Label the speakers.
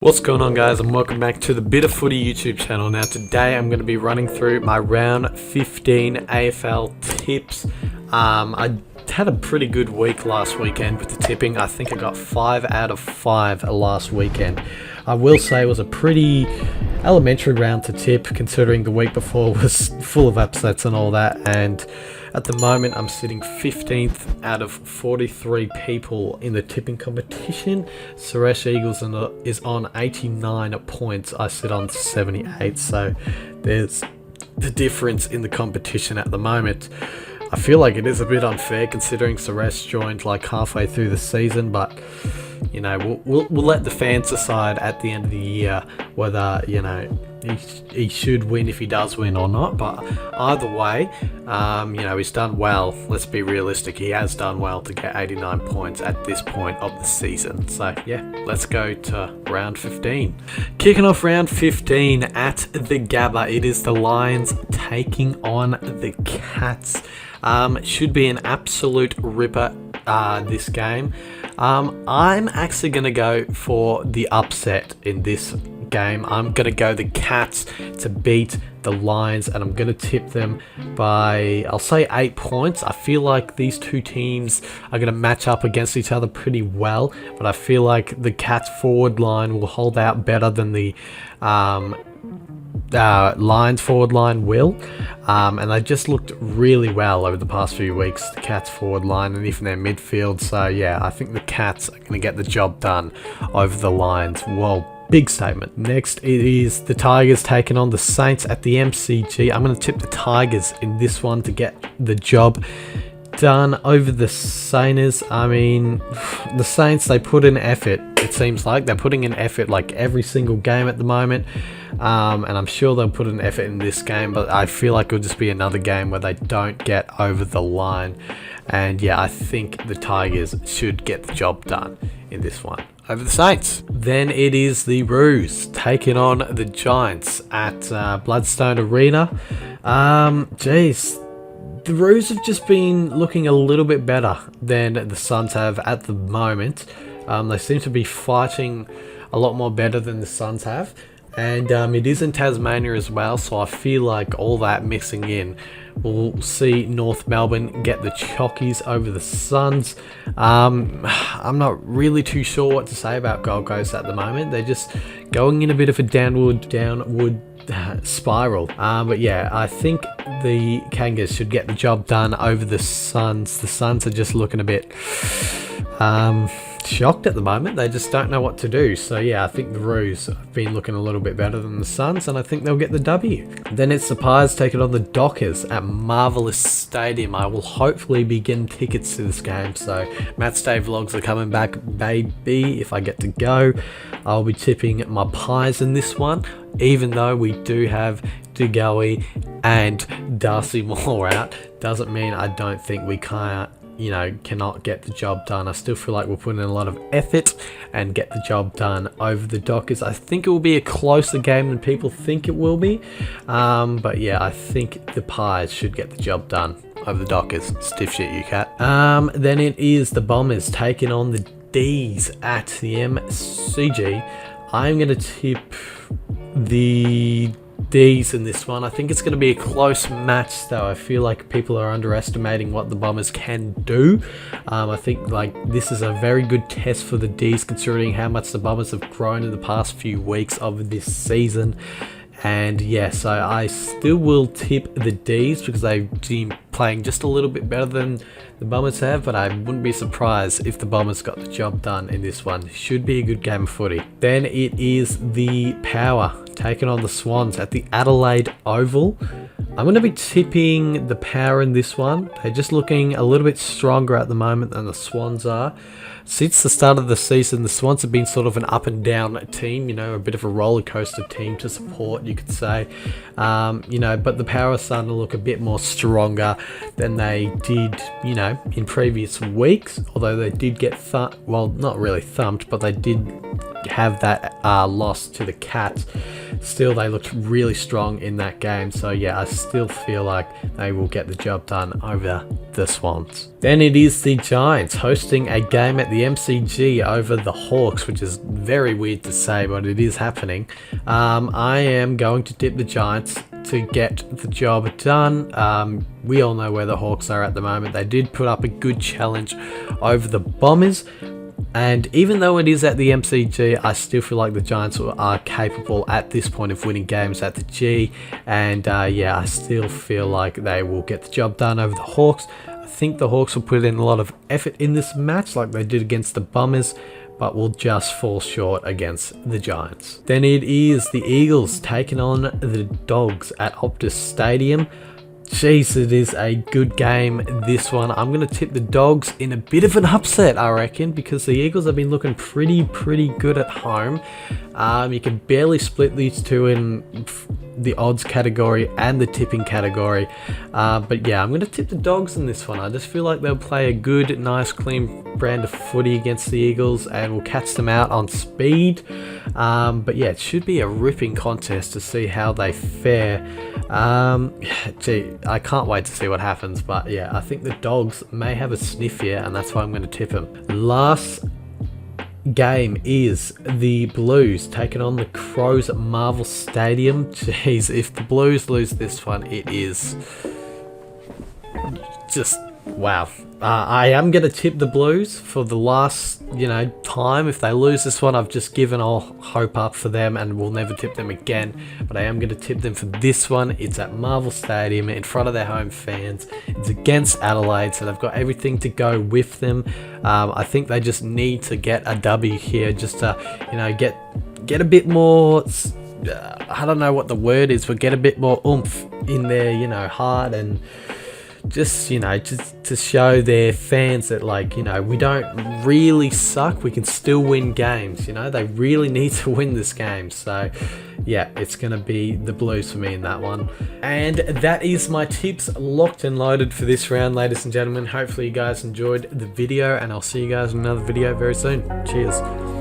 Speaker 1: What's going on, guys, and welcome back to the Bit of Footy YouTube channel. Now today I'm going to be running through my round 15 AFL tips. I had a pretty good week last weekend with the tipping. I think I got 5 out of 5 last weekend. I will say it was a pretty elementary round to tip, considering the week before was full of upsets and all that, and at the moment I'm sitting 15th out of 43 people in the tipping competition. Suresh Eagles is on 89 points. I sit on 78, so there's the difference in the competition at the moment. I feel like it is a bit unfair considering Suresh joined like halfway through the season, but you know, we'll let the fans decide at the end of the year whether, you know, he should win if he does win or not. But either way, you know, he's done well. Let's be realistic, he has done well to get 89 points at this point of the season. So yeah, let's go to round 15. Kicking off round 15 at the Gabba, it is the Lions taking on the Cats. Should be an absolute ripper this game. I'm actually going to go for the upset in this game. I'm going to go the Cats to beat the Lions, and I'm going to tip them by, I'll say 8 points. I feel like these two teams are going to match up against each other pretty well, but I feel like the Cats forward line will hold out better than the Lions forward line will, and they just looked really well over the past few weeks, the Cats forward line and even their midfield. So yeah, I think the Cats are going to get the job done over the Lions. Well, big statement. Next, it is the Tigers taking on the Saints at the MCG. I'm going to tip the Tigers in this one to get the job done over the Saints. I mean, the Saints, they put in effort. It seems like they're putting in effort like every single game at the moment, and I'm sure they'll put an effort in this game, but I feel like it'll just be another game where they don't get over the line. And yeah, I think the Tigers should get the job done in this one over the Saints. Then it is the Roos taking on the Giants at Bloodstone Arena. Geez, the Roos have just been looking a little bit better than the Suns have at the moment. They seem to be fighting a lot more better than the Suns have, and it is in Tasmania as well, so I feel like all that mixing in, we'll see North Melbourne get the Chockies over the Suns. I'm not really too sure what to say about Gold Coast at the moment. They're just going in a bit of a downward spiral. But yeah, I think the Kangas should get the job done over the Suns. The Suns are just looking a bit shocked at the moment. They just don't know what to do. So yeah, I think the Roos have been looking a little bit better than the Suns, and I think they'll get the W. Then it's the Pies taking on the Dockers at Marvelous Stadium. I will hopefully be getting tickets to this game, so Match Day vlogs are coming back, baby. If I get to go, I'll be tipping my Pies in this one, even though we do have DeGoey and Darcy Moore out. Doesn't mean I don't think we cannot get the job done. I still feel like we'll put in a lot of effort and get the job done over the Dockers. I think it will be a closer game than people think it will be, but yeah, I think the Pies should get the job done over the Dockers. Stiff shit, you cat. Then it is the Bombers taking on the D's at the MCG. I'm going to tip the D's in this one. I think it's going to be a close match, though. I feel like people are underestimating what the Bombers can do. I think like this is a very good test for the D's, considering how much the Bombers have grown in the past few weeks of this season. And yeah, so I still will tip the D's because they've been playing just a little bit better than the Bombers have, but I wouldn't be surprised if the Bombers got the job done in this one. Should be a good game of footy. Then it is the Power taking on the Swans at the Adelaide Oval. I'm going to be tipping the Power in this one. They're just looking a little bit stronger at the moment than the Swans are. Since the start of the season, the Swans have been sort of an up and down team, you know, a bit of a roller coaster team to support, you could say. You know, but the Power are starting to look a bit more stronger than they did, you know, in previous weeks. Although they did get well, not really thumped, but they did have that loss to the Cats. still they looked really strong in that game. So yeah, I still feel like they will get the job done over the Swans. Then it is the Giants hosting a game at the MCG over the Hawks, which is very weird to say, but it is happening. I am going to tip the Giants to get the job done. We all know where the Hawks are at the moment. They did put up a good challenge over the Bombers, and even though it is at the MCG, I still feel like the Giants are capable at this point of winning games at the G, and yeah, I still feel like they will get the job done over the Hawks. I think the Hawks will put in a lot of effort in this match like they did against the Bombers, but will just fall short against the Giants. Then it is the Eagles taking on the Dogs at Optus Stadium. Jeez, it is a good game, this one. I'm going to tip the Dogs in a bit of an upset, I reckon, because the Eagles have been looking pretty good at home. You can barely split these two in the odds category and the tipping category. But yeah, I'm going to tip the Dogs in this one. I just feel like they'll play a good, nice, clean brand of footy against the Eagles and will catch them out on speed. But yeah, it should be a ripping contest to see how they fare. Gee, I can't wait to see what happens, but yeah, I think the Dogs may have a sniff here, and that's why I'm going to tip them. Last game is the Blues taking on the Crows at Marvel Stadium. Jeez, if the Blues lose this one, it is just wow. I am going to tip the Blues for the last, time. If they lose this one, I've just given all hope up for them and will never tip them again. But I am going to tip them for this one. It's at Marvel Stadium in front of their home fans. It's against Adelaide, so they've got everything to go with them. I think they just need to get a W here, just to, get a bit more. I don't know what the word is, but get a bit more oomph in their, heart, and just to show their fans that, we don't really suck, we can still win games. They really need to win this game. So yeah, it's gonna be the Blues for me in that one. And that is my tips locked and loaded for this round, ladies and gentlemen. Hopefully you guys enjoyed the video, and I'll see you guys in another video very soon. Cheers.